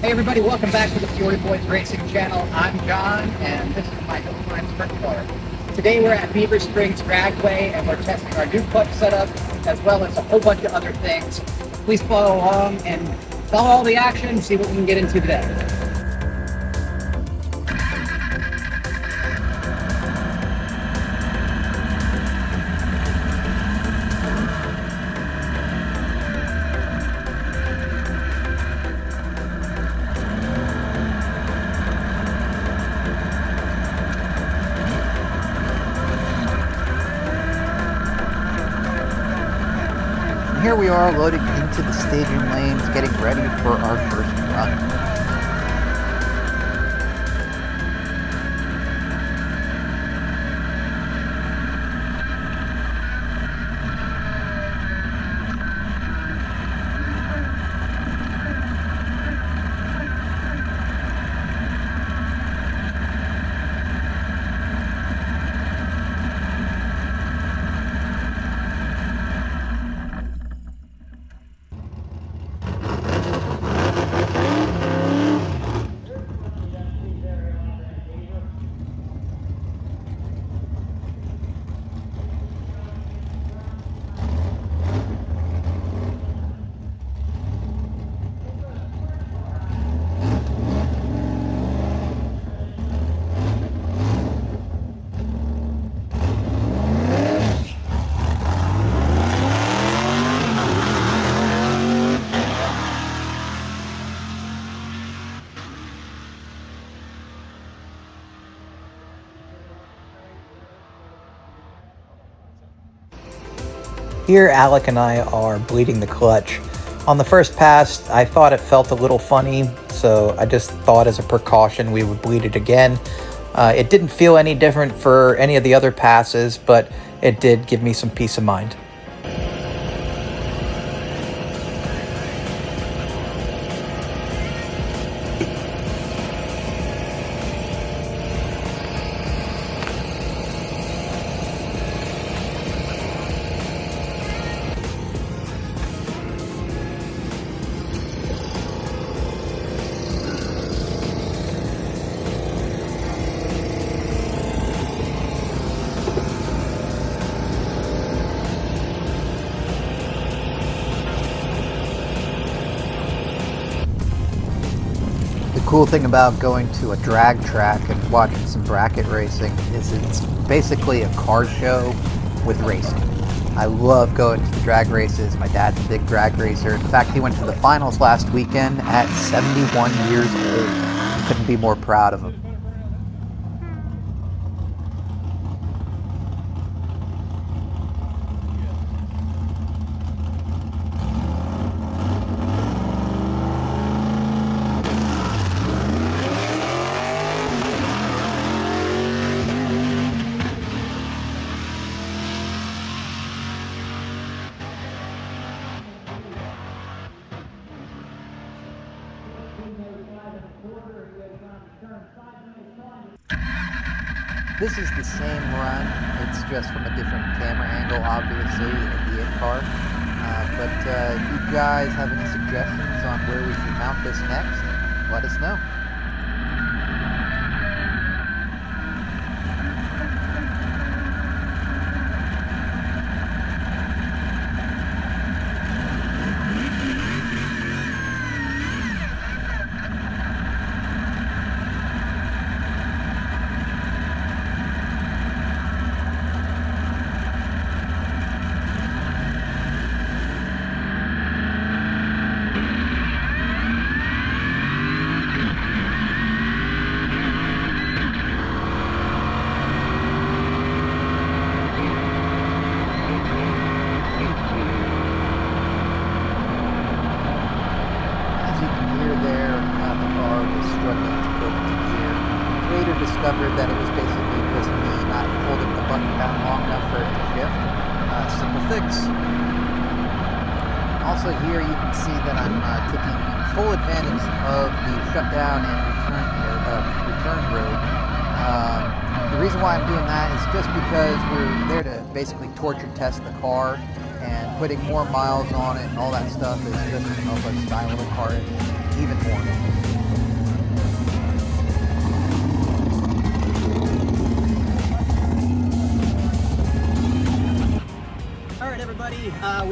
Hey everybody, welcome back to the Fiore Boys Racing channel. I'm John, and this is my Oakland sprint car. Today we're at Beaver Springs Dragway, and we're testing our new clutch setup, as well as a whole bunch of other things. Please follow along and follow all the action and see what we can get into today. Here we are loading into the staging lanes, getting ready for our first run. Here, Alec and I are bleeding the clutch. On the first pass, I thought it felt a little funny, so I just thought as a precaution we would bleed it again. It didn't feel any different for any of the other passes, but it did give me some peace of mind. The cool thing about going to a drag track and watching some bracket racing is it's basically a car show with racing. I love going to the drag races. My dad's a big drag racer. In fact, he went to the finals last weekend at 71 years old. Couldn't be more proud of him. This is the same run, it's just from a different camera angle, obviously, in the in-car. But if you guys have any suggestions on where we should mount this next, let us know. Discovered that it was basically just me not holding the button down long enough for it to shift. Simple fix. Also here you can see that I'm taking full advantage of the shutdown and return road. The reason why I'm doing that is just because we're there to basically torture test the car, and putting more miles on it and all that stuff is just going to help us dial the car in even more.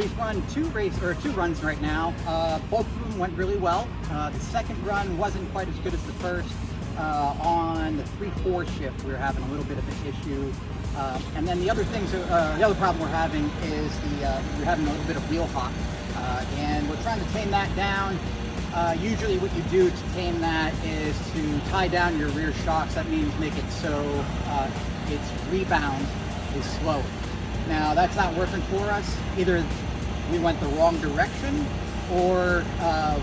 we've run two runs right now. Both of them went really well. The second run wasn't quite as good as the first. On the 3-4 shift, we were having a little bit of an issue. And then the other problem we're having is we're having a little bit of wheel hop. And we're trying to tame that down. Usually what you do to tame that is to tie down your rear shocks. That means make it so its rebound is slow. Now that's not working for us. Either we went the wrong direction or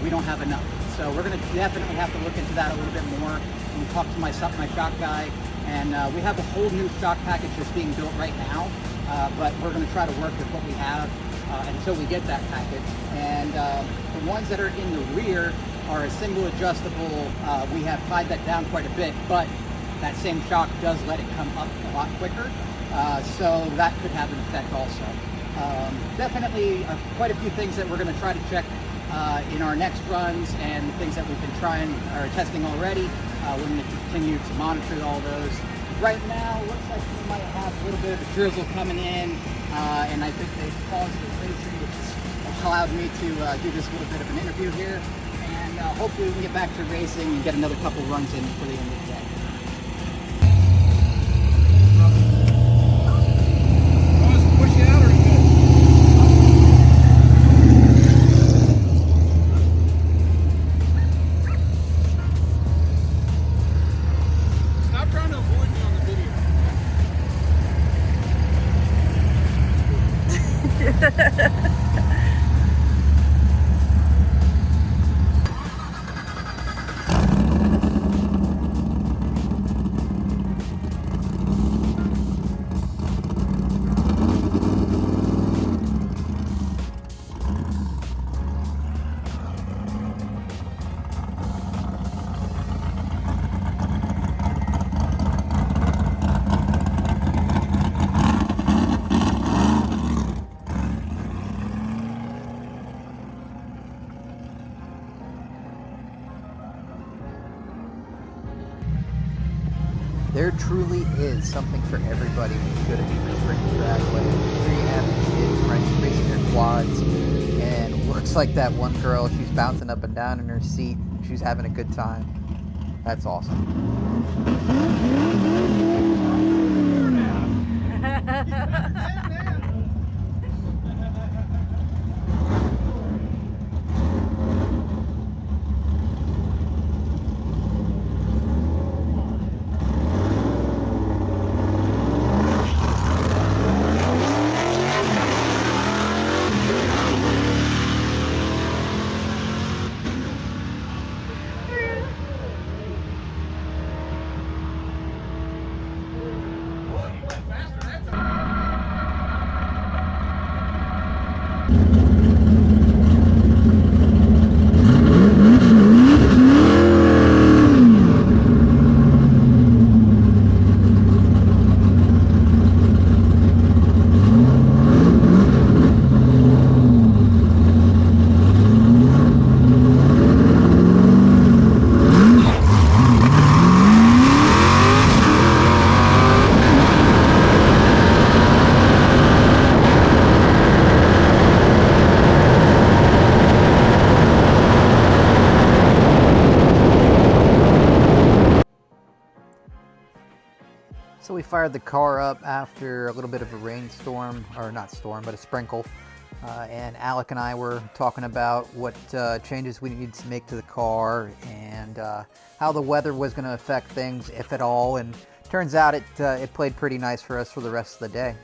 we don't have enough. So we're going to definitely have to look into that a little bit more and talk to my shock guy. And we have a whole new shock package that's being built right now, but we're going to try to work with what we have until we get that package. And the ones that are in the rear are a single adjustable. We have tied that down quite a bit, but that same shock does let it come up a lot quicker. So that could have an effect also. Definitely quite a few things that we're going to try to check in our next runs, and the things that we've been testing already. We're going to continue to monitor all those. Right now, looks like we might have a little bit of a drizzle coming in, and I think they've paused the racing, which has allowed me to do this little bit of an interview here. And hopefully we can get back to racing and get another couple runs in before the end of the day. There truly is something for everybody when you go to Beaver Springs Dragway. Here you have kids racing their quads, and it looks like that one girl, she's bouncing up and down in her seat. She's having a good time. That's awesome. So we fired the car up after a little bit of a rainstorm, or not storm, but a sprinkle. And Alec and I were talking about what changes we needed to make to the car and how the weather was going to affect things, if at all. And turns out it played pretty nice for us for the rest of the day.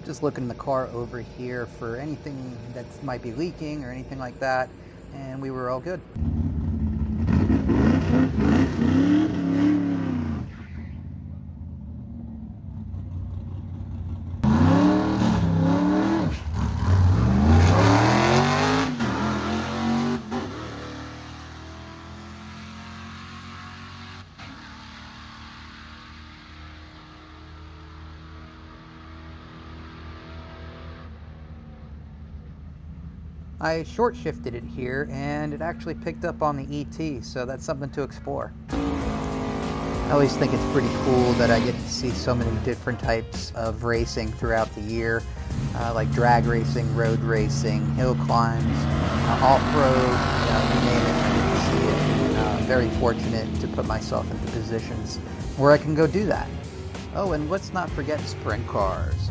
Just looking in the car over here for anything that might be leaking or anything like that, and we were all good. I short shifted it here and it actually picked up on the ET, so that's something to explore. I always think it's pretty cool that I get to see so many different types of racing throughout the year, like drag racing, road racing, hill climbs, off-road, you name it, I get to see it. And, very fortunate to put myself into positions where I can go do that. Oh, and let's not forget sprint cars.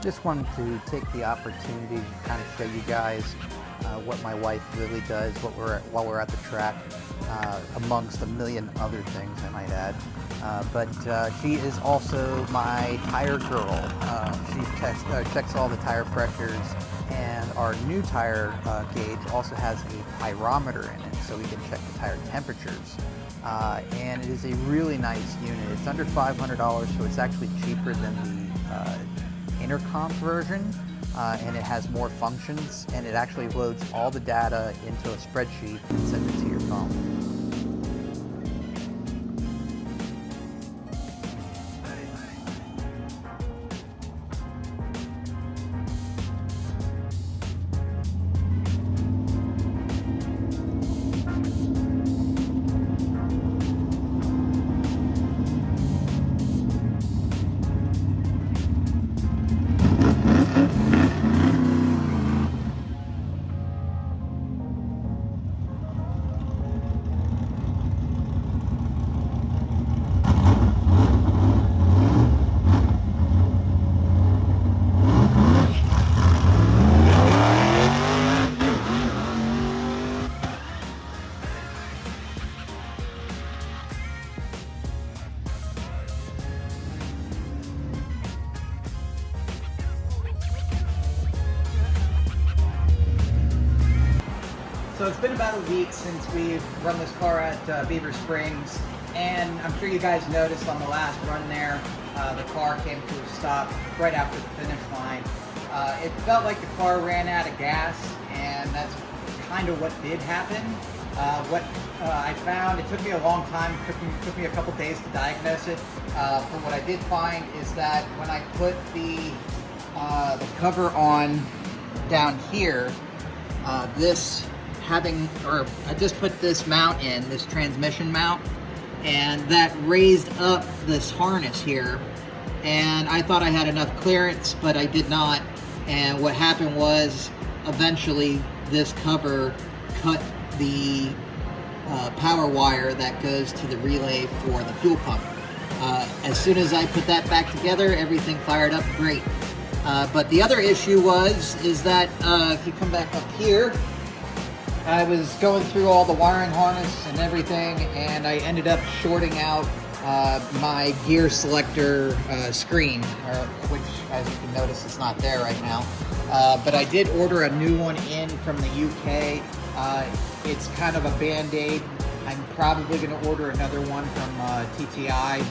Just wanted to take the opportunity to kind of show you guys what my wife Lily does while we're at the track, amongst a million other things I might add. But she is also my tire girl. She checks all the tire pressures, and our new tire gauge also has a pyrometer in it, so we can check the tire temperatures. And it is a really nice unit. It's under $500, so it's actually cheaper than the intercom version, and it has more functions, and it actually loads all the data into a spreadsheet and sends it to your phone. So it's been about a week since we've run this car at Beaver Springs, and I'm sure you guys noticed on the last run there, the car came to a stop right after the finish line. It felt like the car ran out of gas, and that's kind of what did happen. What I found, it took me a long time, it took me a couple days to diagnose it, but what I did find is that when I put the cover on down here, I just put this mount in, this transmission mount, and that raised up this harness here, and I thought I had enough clearance, but I did not. And what happened was, eventually this cover cut the power wire that goes to the relay for the fuel pump. As soon as I put that back together, everything fired up great. But the other issue is that if you come back up here, I was going through all the wiring harness and everything, and I ended up shorting out my gear selector screen, which, as you can notice, is not there right now. But I did order a new one in from the UK. It's kind of a band-aid. I'm probably going to order another one from TTI,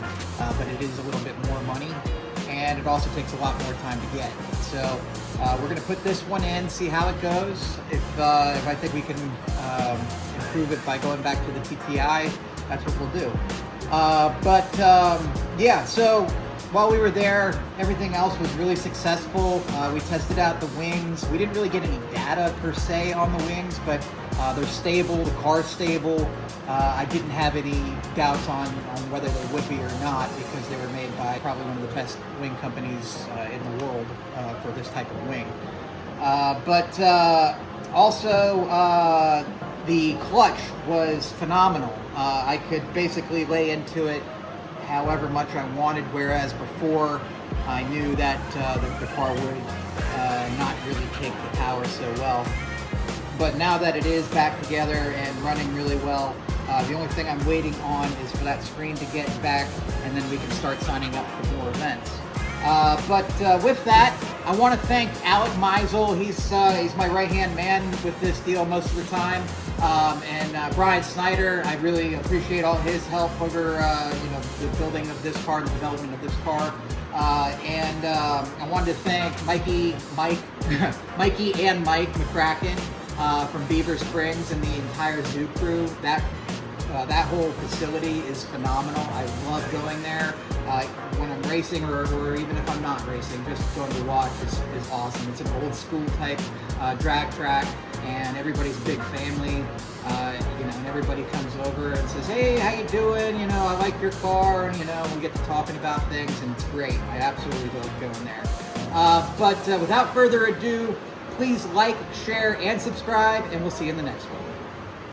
but it is a little bit more money, and it also takes a lot more time to get. So we're going to put this one in, see how it goes. If I think we can improve it by going back to the TTI, that's what we'll do. Yeah, so while we were there, everything else was really successful. We tested out the wings. We didn't really get any data per se on the wings, but They're stable, the car's stable. I didn't have any doubts on whether they would be or not, because they were made by probably one of the best wing companies in the world for this type of wing. Also, the clutch was phenomenal. I could basically lay into it however much I wanted, whereas before I knew that the car would not really take the power so well. But now that it is back together and running really well, the only thing I'm waiting on is for that screen to get back, and then we can start signing up for more events. With that, I want to thank Alec Meisel. He's my right-hand man with this deal most of the time. And Brian Snyder, I really appreciate all his help over the building of this car, the development of this car. I wanted to thank Mikey and Mike McCracken from Beaver Springs and the entire zoo crew. That whole facility is phenomenal. I love going there. When I'm racing or even if I'm not racing, just going to watch is awesome. It's an old school type drag track, and everybody's a big family. And everybody comes over and says, "Hey, how you doing? I like your car," and we get to talking about things, and it's great. I absolutely love going there. Without further ado, please like, share, and subscribe, and we'll see you in the next one.